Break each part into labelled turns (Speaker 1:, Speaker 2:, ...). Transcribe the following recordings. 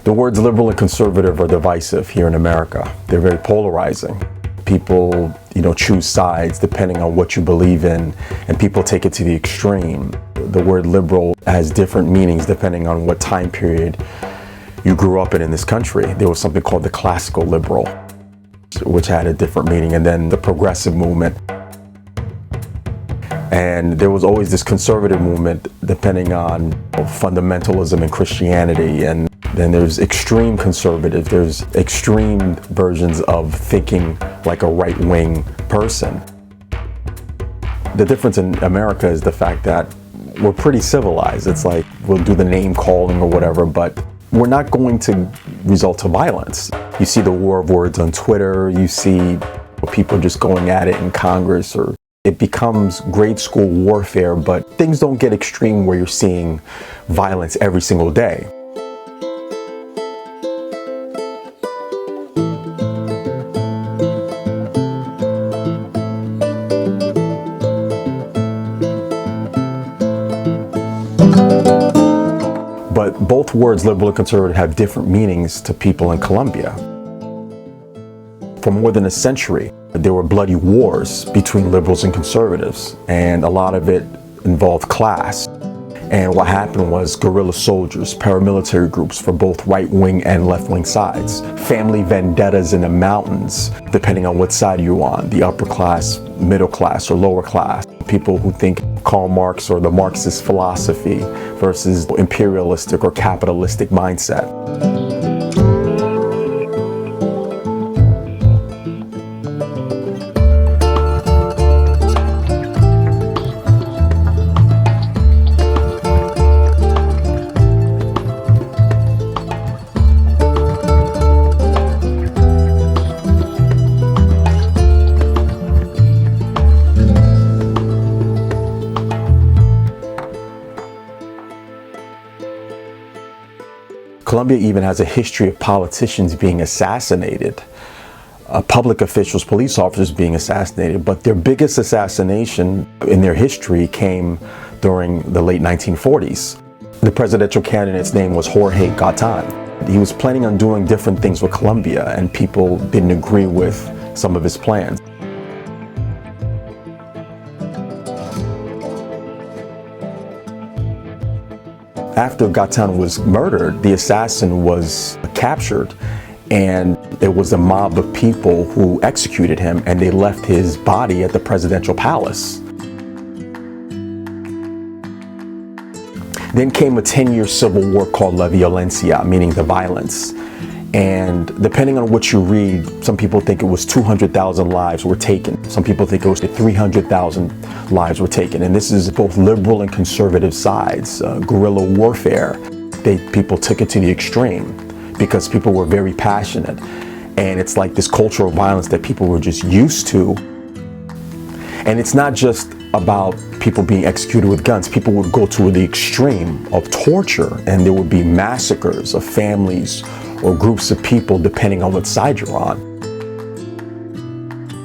Speaker 1: The words liberal and conservative are divisive here in America. They're very polarizing. People, choose sides depending on what you believe in, and people take it to the extreme. The word liberal has different meanings depending on what time period you grew up in this country. There was something called the classical liberal, which had a different meaning, and then the progressive movement. And there was always this conservative movement depending on fundamentalism and Christianity. And then there's extreme conservative, there's extreme versions of thinking like a right-wing person. The difference in America is the fact that we're pretty civilized. It's like we'll do the name calling or whatever, but we're not going to result to violence. You see the war of words on Twitter, you see people just going at it in Congress, or it becomes grade school warfare, but things don't get extreme where you're seeing violence every single day. But both words, liberal and conservative, have different meanings to people in Colombia. For more than a century, there were bloody wars between liberals and conservatives, and a lot of it involved class. And what happened was guerrilla soldiers, paramilitary groups for both right-wing and left-wing sides, family vendettas in the mountains, depending on what side you're on, the upper class, middle class, or lower class. People who think Karl Marx or the Marxist philosophy versus imperialistic or capitalistic mindset. Colombia even has a history of politicians being assassinated, public officials, police officers being assassinated, but their biggest assassination in their history came during the late 1940s. The presidential candidate's name was Jorge Gatan. He was planning on doing different things with Colombia, and people didn't agree with some of his plans. After Gatan was murdered, the assassin was captured, and there was a mob of people who executed him, and they left his body at the presidential palace. Then came a 10-year civil war called La Violencia, meaning the violence. And depending on what you read, some people think it was 200,000 lives were taken. Some people think it was 300,000 lives were taken. And this is both liberal and conservative sides, guerrilla warfare. People took it to the extreme because people were very passionate. And it's like this cultural violence that people were just used to. And it's not just about people being executed with guns. People would go to the extreme of torture, and there would be massacres of families or groups of people depending on what side you're on.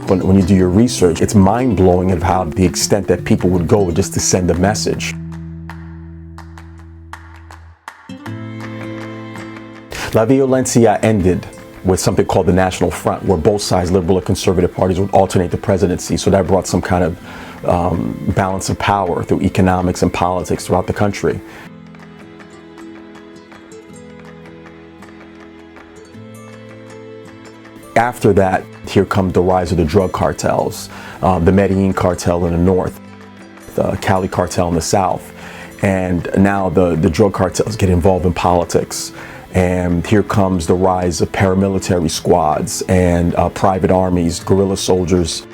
Speaker 1: But when you do your research, it's mind-blowing of how the extent that people would go just to send a message. La Violencia ended with something called the National Front, where both sides, liberal and conservative parties, would alternate the presidency. So that brought some kind of balance of power through economics and politics throughout the country. After that, here comes the rise of the drug cartels, the Medellin cartel in the north, the Cali cartel in the south, and now the drug cartels get involved in politics. And here comes the rise of paramilitary squads and private armies, guerrilla soldiers.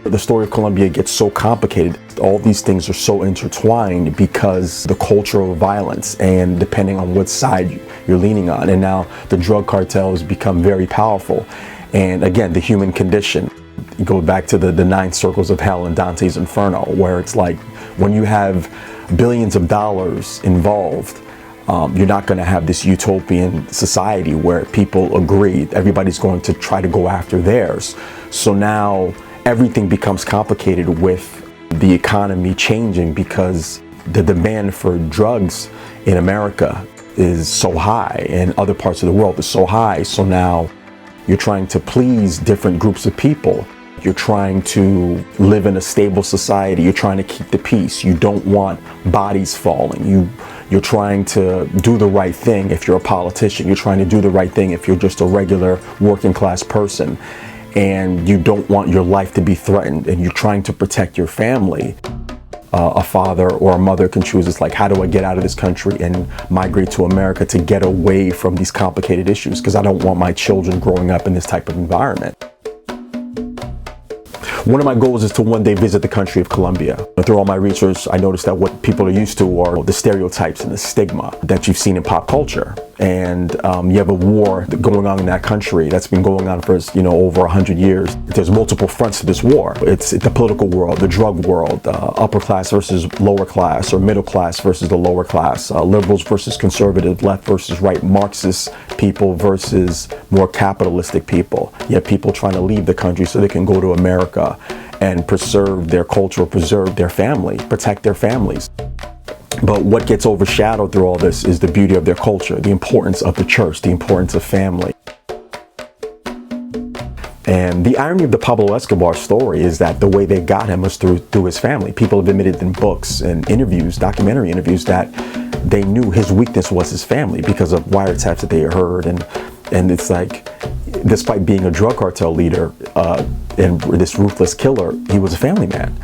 Speaker 1: The story of Colombia gets so complicated. All these things are so intertwined because the culture of violence and depending on what side you're leaning on. And now the drug cartels become very powerful. And again, the human condition. You go back to the 9 circles of hell in Dante's Inferno, where it's like when you have billions of dollars involved, you're not going to have this utopian society where people agree, everybody's going to try to go after theirs. So now everything becomes complicated with the economy changing because the demand for drugs in America is so high and other parts of the world is so high. So now you're trying to please different groups of people. You're trying to live in a stable society. You're trying to keep the peace. You don't want bodies falling. You're trying to do the right thing if you're a politician. You're trying to do the right thing if you're just a regular working class person. And you don't want your life to be threatened, and you're trying to protect your family. A father or a mother can choose, it's like, how do I get out of this country and migrate to America to get away from these complicated issues? Because I don't want my children growing up in this type of environment. One of my goals is to one day visit the country of Colombia. Through all my research, I noticed that what people are used to are the stereotypes and the stigma that you've seen in pop culture. And you have a war going on in that country that's been going on for, over 100 years. There's multiple fronts to this war. It's the political world, the drug world, upper class versus lower class, or middle class versus the lower class, liberals versus conservative, left versus right, Marxist people versus more capitalistic people. You have people trying to leave the country so they can go to America and preserve their culture, preserve their family, protect their families. But what gets overshadowed through all this is the beauty of their culture, the importance of the church, the importance of family. And the irony of the Pablo Escobar story is that the way they got him was through his family. People have admitted in books and interviews, documentary interviews, that they knew his weakness was his family because of wiretaps that they had heard. And it's like, despite being a drug cartel leader and this ruthless killer, he was a family man.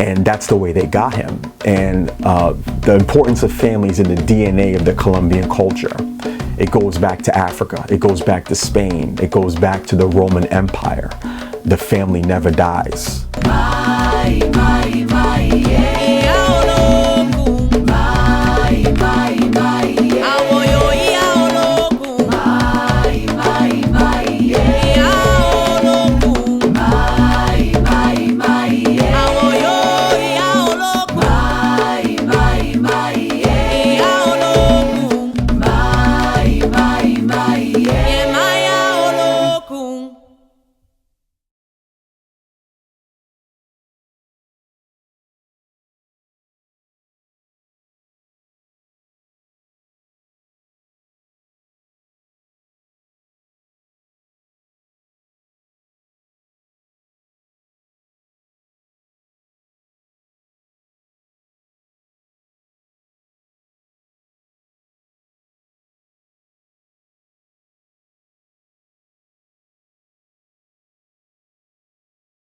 Speaker 1: And that's the way they got him. And the importance of families in the DNA of the Colombian culture. It goes back to Africa. It goes back to Spain. It goes back to the Roman Empire. The family never dies.
Speaker 2: Yeah.